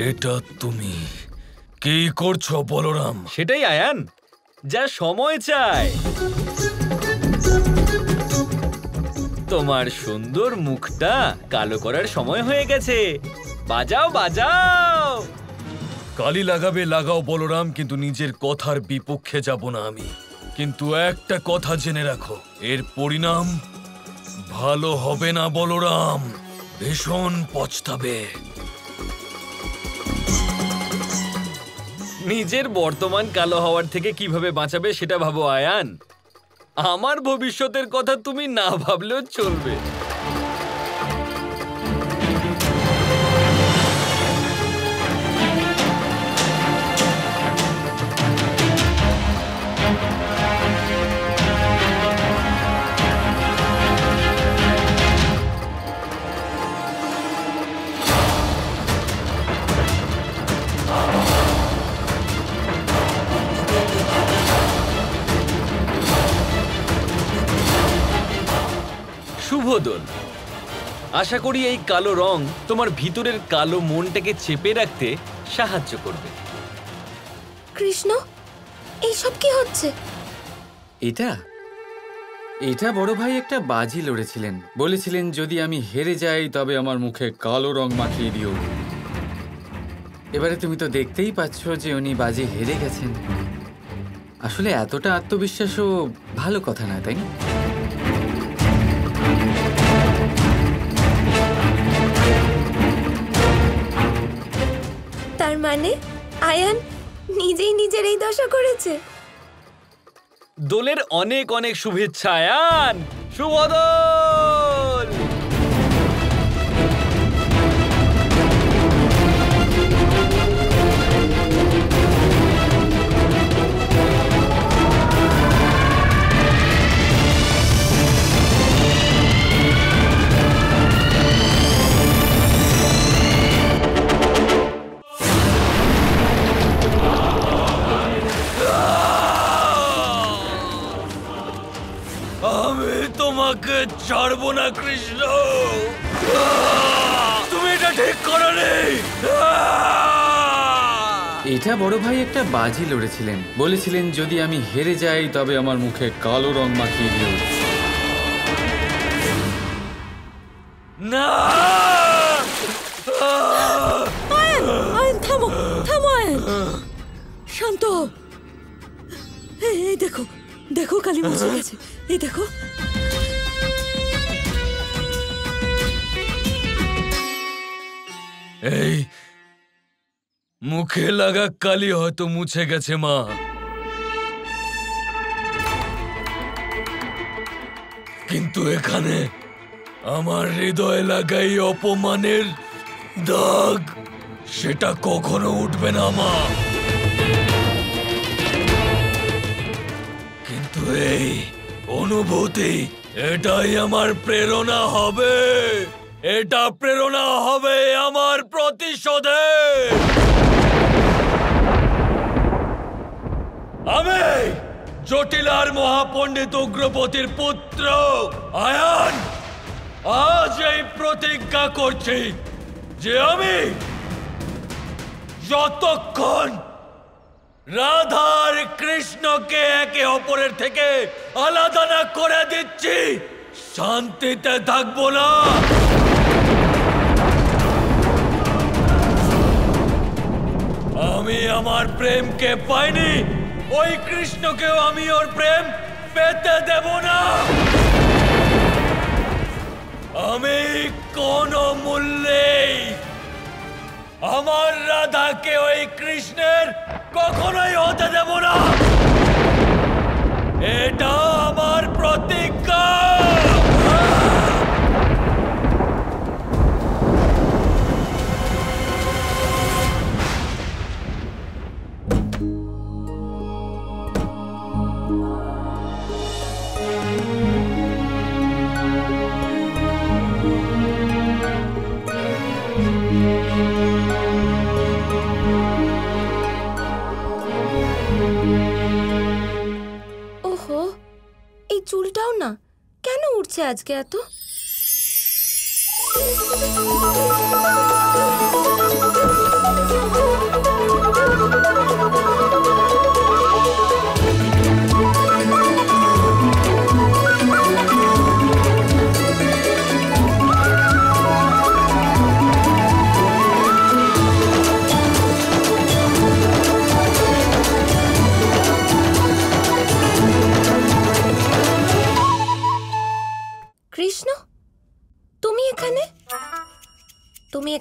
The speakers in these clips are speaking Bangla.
এটা তুমি কি করছো বলরাম? সেটাই আয়ান, যা সময় চাই। তোমার সুন্দর মুখটা কালো করার সময় হয়ে গেছে। বাজাও বাজাও। কালি লাগাবে লাগাও বলরাম, কিন্তু নিজের কথার বিপক্ষে যাব না আমি। কিন্তু একটা কথা জেনে রাখো, এর পরিণাম ভালো হবে না বলরাম, ভীষণ পছতাবে। নিজের বর্তমান কালো হওয়ার থেকে কিভাবে বাঁচাবে সেটা ভাবো আয়ান। আমার ভবিষ্যতের কথা তুমি না ভাবলেও চলবে। শুভদোল। আশা করি এই কালো রং তোমার ভিতরের কালো মনটাকে চেপে রাখতে সাহায্য করবে। কৃষ্ণ, এইসব কি হচ্ছে? এটা বড় ভাই একটা বাজি লড়েছিলেন। বলেছিলেন যদি আমি হেরে যাই তবে আমার মুখে কালো রং মাখিয়ে দিও। এবারে তুমি তো দেখতেই পাচ্ছ যে উনি বাজি হেরে গেছেন। আসলে এতটা আত্মবিশ্বাসও ভালো কথা না, তাই না? তার মানে আয়ান নিজেই নিজের এই দশা করেছে। দোলের অনেক অনেক শুভেচ্ছা আয়ান। শুভদোল। আমি তোমাকে ছাড়বো না কৃষ্ণ, তুমি এটা ঠিক করোনি। এটা বড় ভাই একটা বাজি লড়েছিলেন। বলেছিলেন যদি আমি হেরে যাই তবে আমার মুখে কালো রং মাখিয়ে দিও। না, আয়ান থামো, থামো আয়ান, শান্ত হও। এই দেখো, দেখো কালি মুছে গেছে। এই দেখো। এই মুখে লাগা কালি হয়তো মুছে গেছে মা, কিন্তু এখানে আমার হৃদয়ে লাগাই অপমানের দাগ, সেটা কখনো উঠবে না মা। কিন্তু এই অনুভূতি, এটাই আমার প্রেরণা হবে। এটা প্রেরণা হবে আমার প্রতিশোধে। আমি জটিলার মহাপণ্ডিত উগ্রপতির পুত্র আয়ান আজ এই প্রতিজ্ঞা করছি যে আমি যতক্ষণ রাধার কৃষ্ণকে একে অপরের থেকে আলাদা না করে দিচ্ছি, শান্তিতে থাকবো না। আমি আমার প্রেমকে পাইনি, ওই কৃষ্ণকেও আমি ওর প্রেম পেতে দেব না। আমি কোনো মূল্যেই আমার রাধাকে ওই কৃষ্ণের কখনোই হতে দেব না। এটা আমার প্রতিজ্ঞা। ওহো, এই চুলটাও না কেন উঠছে আজকে এত?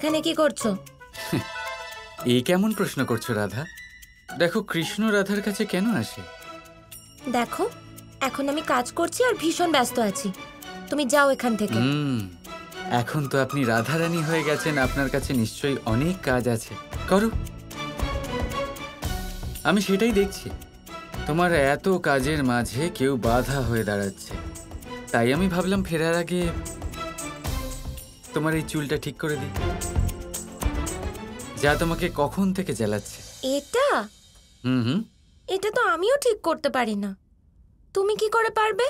এখানে কি করছো? এই কেমন প্রশ্ন করছো রাধা? দেখো, কৃষ্ণ রাধার কাছে কেন আসে? দেখো, এখন আমি কাজ করছি আর ভীষণ ব্যস্ত আছি। তুমি যাও এখান থেকে। এখন তো আপনি রাধারানী হয়ে গেছেন, আপনার কাছে নিশ্চয়ই অনেক কাজ আছে, করো। আমি সেটাই দেখছি, তোমার এত কাজের মাঝে কেউ বাধা হয়ে দাঁড়াচ্ছে। তাই আমি ভাবলাম ফেরার আগে তোমার এই চুলটা ঠিক করে দিই, যা তোমাকে কখন থেকে জ্বালাচ্ছে। এটা এটা তো আমিও ঠিক করতে পারি না, তুমি কি করে পারবে?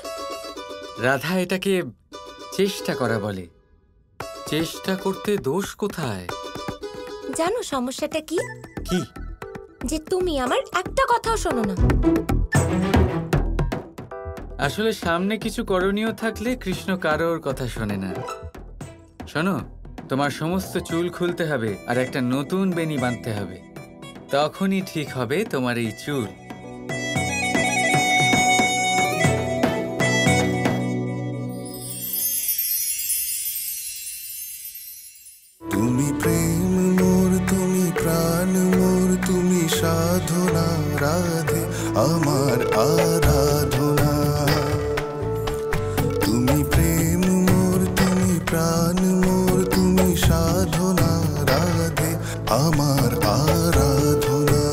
রাধা, এটাকে চেষ্টা করা বলে। চেষ্টা করতে দোষ কোথায়? জানো সমস্যাটা কি? কি? যে তুমি আমার একটা কথাও শোনো না। আসলে সামনে কিছু করণীয় থাকলে কৃষ্ণ কারোর কথা শোনে না। শোনো, তোমার সমস্ত চুল খুলতে হবে আর একটা নতুন বেনি বাঁধতে হবে, তখনই ঠিক হবে তোমার এই চুল। তুমি প্রেম মোর, তুমি প্রাণ মোর, তুমি সাধনা রাধে আমার আরাধনা। তুমি প্রেম মোর, তুমি প্রাণ মোর, তুমি সাধনা রাধে আমার আরাধনা।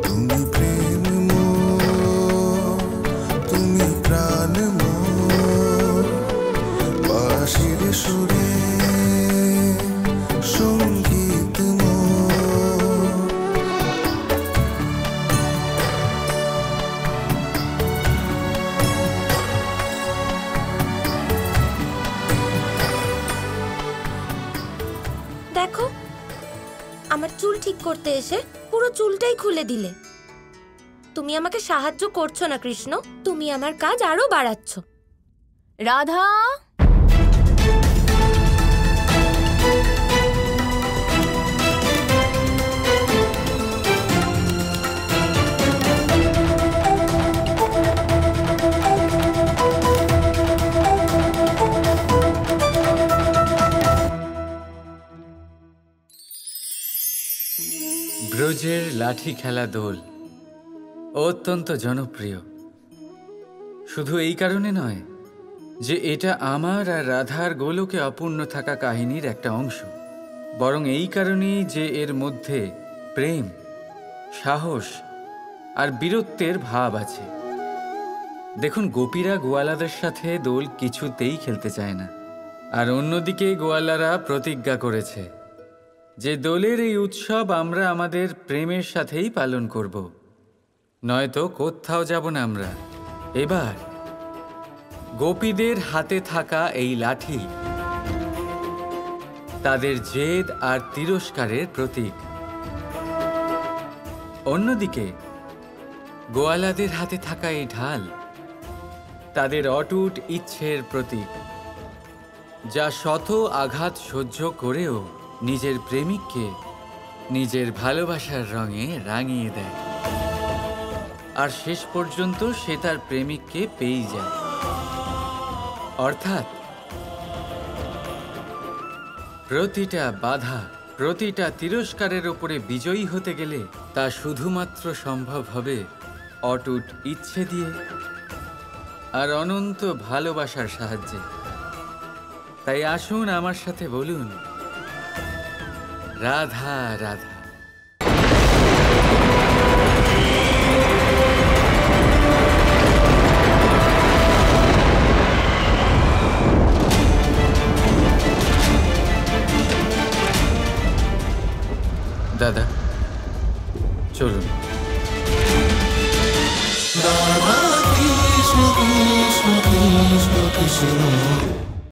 তুমি প্রেম মোর, তুমি প্রাণ মোর, বাঁশির সুরে সঙ্গীত মোর। দেখো, আমার চুল ঠিক করতে এসে পুরো চুলটাই খুলে দিলে। তুমি আমাকে সাহায্য করছো না কৃষ্ণ, তুমি আমার কাজ আরো বাড়াচ্ছ। রাধা, ব্রজের লাঠি খেলা দোল অত্যন্ত জনপ্রিয়। শুধু এই কারণে নয় যে এটা আমার আর রাধার গোলকে অপূর্ণ থাকা কাহিনীর একটা অংশ, বরং এই কারণেই যে এর মধ্যে প্রেম, সাহস আর বীরত্বের ভাব আছে। দেখুন, গোপীরা গোয়ালাদের সাথে দোল কিছুতেই খেলতে চায় না, আর অন্যদিকে গোয়ালারা প্রতিজ্ঞা করেছে যে দোলের এই উৎসব আমরা আমাদের প্রেমের সাথেই পালন করব, নয়তো কোথাও যাব না আমরা। এবার গোপীদের হাতে থাকা এই লাঠি তাদের জেদ আর তিরস্কারের প্রতীক। অন্যদিকে গোয়ালাদের হাতে থাকা এই ঢাল তাদের অটুট ইচ্ছের প্রতীক, যা শত আঘাত সহ্য করেও নিজের প্রেমিককে নিজের ভালোবাসার রঙে রাঙিয়ে দেয়, আর শেষ পর্যন্ত সে তার প্রেমিককে পেয়ে যায়। অর্থাৎ প্রতিটা বাধা, প্রতিটা তিরস্কারের উপরে বিজয়ী হতে গেলে তা শুধুমাত্র সম্ভব হবে অটুট ইচ্ছে দিয়ে আর অনন্ত ভালোবাসার সাহায্যে। তাই আসুন আমার সাথে বলুন, রাধা রাধা। দাদা, চলুন। রাধা কৃষ্ণ কৃষ্ণ কৃষ্ণ কৃষ্ণ